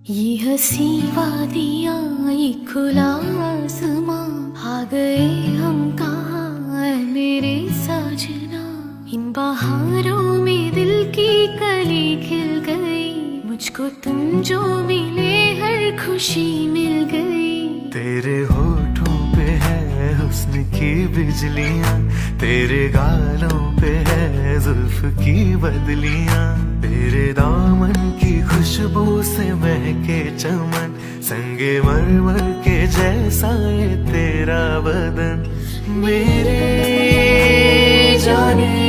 ये हंसी वादियाँ ये खुला आसमां, आ गए हम कहाँ ऐ मेरे साजना। इन बहारों में दिल की कली खिल गई, मुझको तुम जो मिले हर खुशी मिल गई। तेरे होठों पे है हुस्न की बिजलियां, तेरे गालों पे है जुल्फ की बदलियां, तेरे दामन की खुशबू से महके चमन, संगे मरमर के जैसा ये तेरा बदन। मेरे जाने